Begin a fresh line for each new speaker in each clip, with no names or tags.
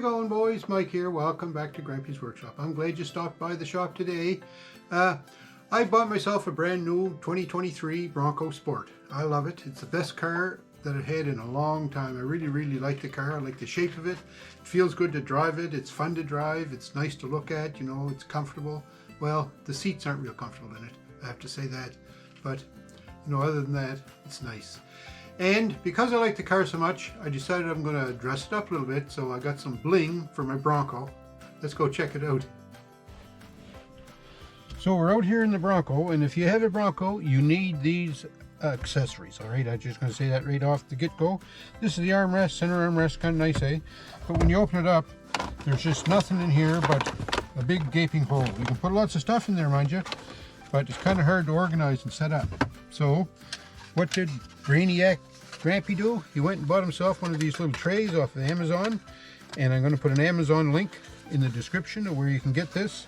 going, boys? Mike here. Welcome back to Grampie's Workshop. I'm glad you stopped by the shop today. I bought myself a brand new 2023 Bronco Sport. I love it. It's the best car that I've had in a long time. I really like the car. I like the shape of it. It feels good to drive it. It's fun to drive. It's nice to look at. You know, it's comfortable. Well, the seats aren't real comfortable in it, I have to say that. But, you know, other than that, it's nice. And because I like the car so much, I decided I'm going to dress it up a little bit. So I got some bling for my Bronco. Let's go check it out. So we're out here in the Bronco, and if you have a Bronco, you need these accessories. All right, I'm just going to say that right off the get-go. This is the armrest, center armrest, kind of nice, eh? But when you open it up, there's just nothing in here but a big gaping hole. You can put lots of stuff in there, mind you, but it's kind of hard to organize and set up. So what did Brainiac Grampie do? He went and bought himself one of these little trays off of Amazon, and I'm going to put an Amazon link in the description of where you can get this.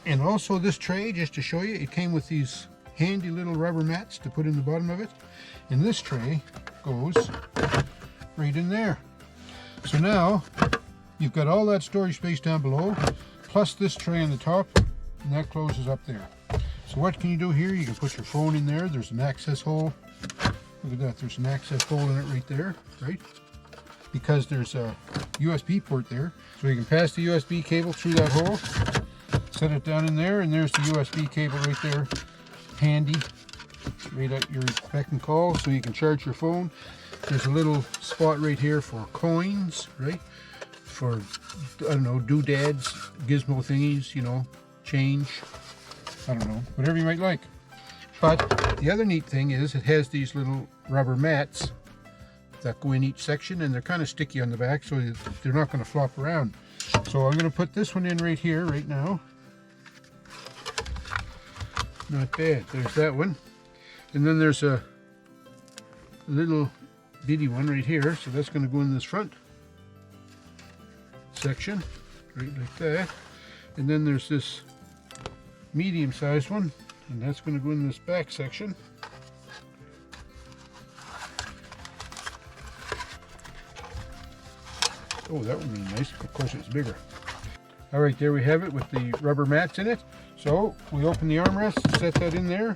And also this tray, just to show you, it came with these handy little rubber mats to put in the bottom of it. And this tray goes right in there. So now you've got all that storage space down below, plus this tray on the top, and that closes up there. So what can you do here? You can put your phone in there. There's an access hole. Look at that, there's an access hole in it right there, right? Because there's a USB port there. So you can pass the USB cable through that hole, set it down in there, and there's the USB cable right there, handy, right at your beck and call, so you can charge your phone. There's a little spot right here for coins, right? For, I don't know, doodads, gizmo thingies, you know, change, I don't know, whatever you might like. But the other neat thing is it has these little rubber mats that go in each section, and they're kind of sticky on the back, so they're not going to flop around. So I'm going to put this one in right here, right now. Not bad. There's that one. And then there's a little bitty one right here, so that's going to go in this front section, right like that. And then there's this medium-sized one, and that's going to go in this back section. Oh, that would be nice. Of course, it's bigger. All right, there we have it with the rubber mats in it. So we open the armrest, set that in there.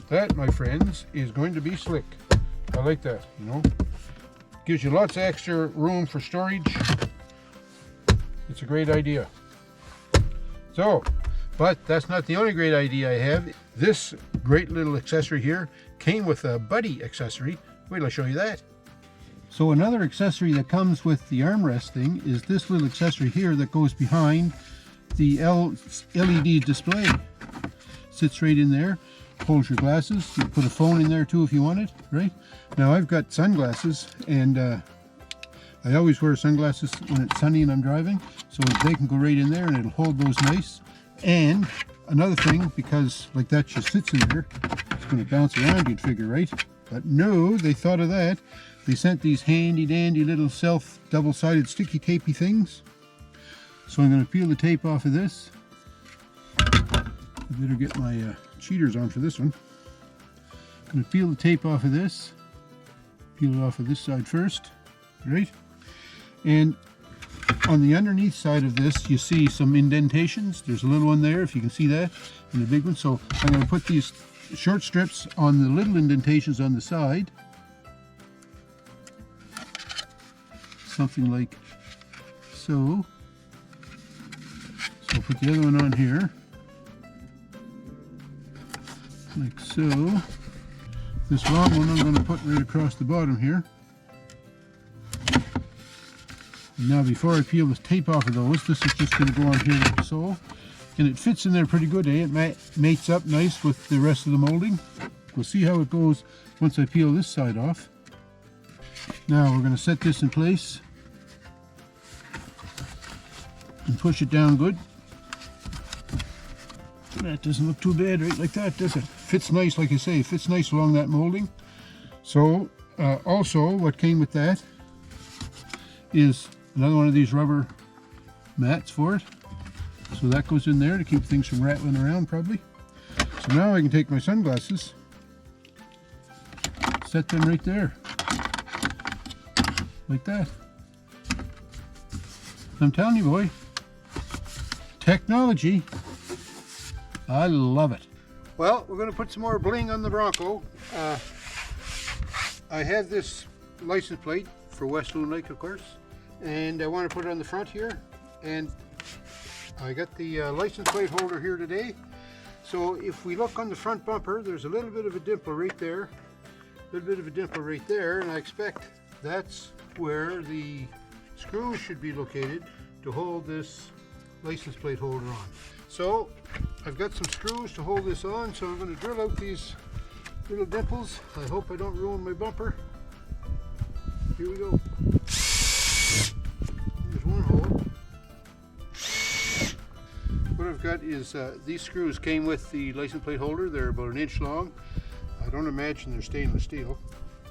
That, my friends, is going to be slick. I like that, you know. Gives you lots of extra room for storage. It's a great idea. So, but that's not the only great idea I have. This great little accessory here came with a buddy accessory. Wait till I show you that. So another accessory that comes with the armrest thing is this little accessory here that goes behind the LED display. Sits right in there, holds your glasses. You put a phone in there too if you want it, right? Now I've got sunglasses, and I always wear sunglasses when it's sunny and I'm driving, so they can go right in there and it'll hold those nice. And another thing, because like that just sits in there, it's going to bounce around, you'd figure, right? But no, they thought of that. They sent these handy dandy little self double-sided sticky tapey things. So I'm going to peel the tape off of this. I better get my cheaters on for this one. I'm going to peel the tape off of this. Peel it off of this side first, right? And on the underneath side of this, you see some indentations. There's a little one there, if you can see that, and a big one. So I'm going to put these short strips on the little indentations on the side. Something like so. So I'll put the other one on here, like so. This long one I'm going to put right across the bottom here. And now before I peel the tape off of those, this is just going to go on here like so. And it fits in there pretty good, eh? It mates up nice with the rest of the molding. We'll see how it goes once I peel this side off. Now we're going to set this in place and push it down good. That doesn't look too bad right like that, does it? Fits nice, like I say, fits nice along that molding. So also what came with that is another one of these rubber mats for it. So that goes in there to keep things from rattling around probably. So now I can take my sunglasses, set them right there, like that. I'm telling you, boy, technology, I love it. Well, we're going to put some more bling on the Bronco. I have this license plate for West Loon Lake, of course, and I want to put it on the front here, and I got the license plate holder here today. So if we look on the front bumper, there's a little bit of a dimple right there, and I expect that's where the screws should be located to hold this license plate holder on. So I've got some screws to hold this on, so I'm going to drill out these little dimples. I hope I don't ruin my bumper. Here we go. There's one hole. What I've got is these screws came with the license plate holder. They're about 1 inch long. I don't imagine they're stainless steel.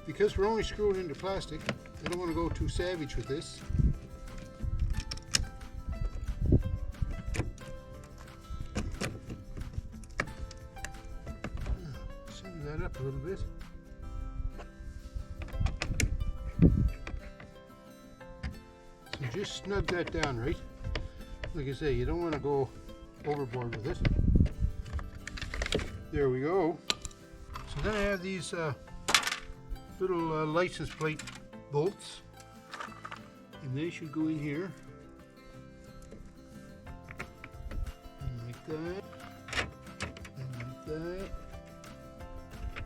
Because we're only screwing into plastic, I don't want to go too savage with this. Center that up a little bit. So just snug that down, right? Like I say, you don't want to go overboard with it. There we go. So then I have these little license plate bolts, and they should go in here, and like that, and like that,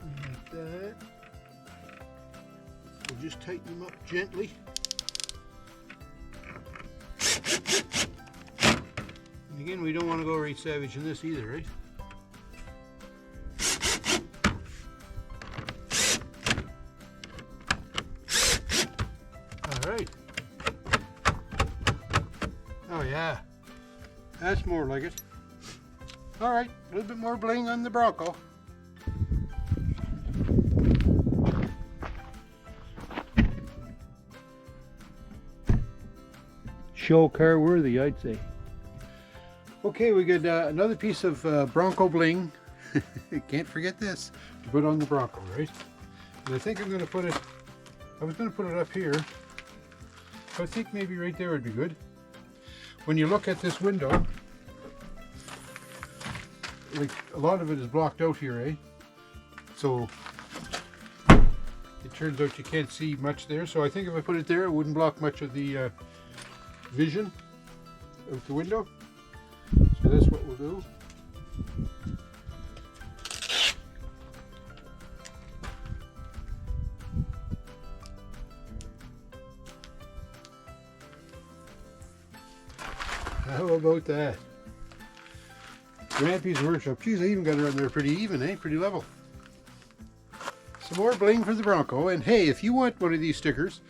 and like that. We'll just tighten them up gently. And again, we don't want to go right savage in this either, right? Alright. Oh yeah, that's more like it. Alright, a little bit more bling on the Bronco. Show car worthy, I'd say. Okay, we got another piece of Bronco bling. Can't forget this to put on the Bronco, right? And I think I'm going to put it, I was going to put it up here, but I think maybe right there would be good. When you look at this window, like a lot of it is blocked out here, eh? So it turns out you can't see much there. So I think if I put it there, it wouldn't block much of the vision of the window. So that's what we'll do. How about that? Grampie's workshop. Geez, I even got it on there pretty even, eh? Pretty level. Some more bling for the Bronco. And hey, if you want one of these stickers,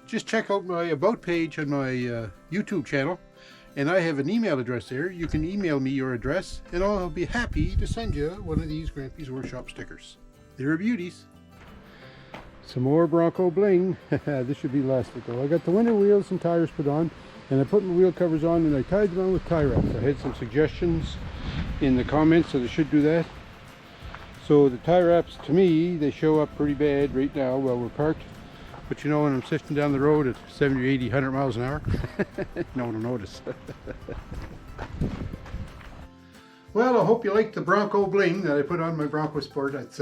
just check out my About page on my YouTube channel. And I have an email address there. You can email me your address, and I'll be happy to send you one of these Grampie's Workshop stickers. They're beauties. Some more Bronco bling. This should be elastic though. I got the winter wheels and tires put on, and I put my wheel covers on, and I tied them on with tie wraps. I had some suggestions in the comments that I should do that. So the tie wraps, to me, they show up pretty bad right now while we're parked. But you know, when I'm sifting down the road at 70, 80, 100 miles an hour, no one will notice. Well, I hope you like the Bronco bling that I put on my Bronco Sport. It's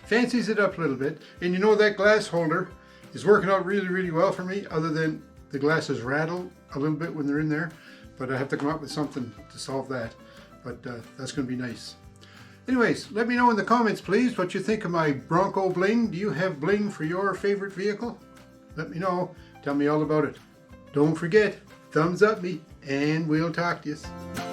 fancies it up a little bit. And you know, that glass holder is working out really, really well for me, other than the glasses rattle a little bit when they're in there. But I have to come up with something to solve that. But that's going to be nice. Anyways, let me know in the comments, please, what you think of my Bronco bling. Do you have bling for your favorite vehicle? Let me know. Tell me all about it. Don't forget, thumbs up me, and we'll talk to you.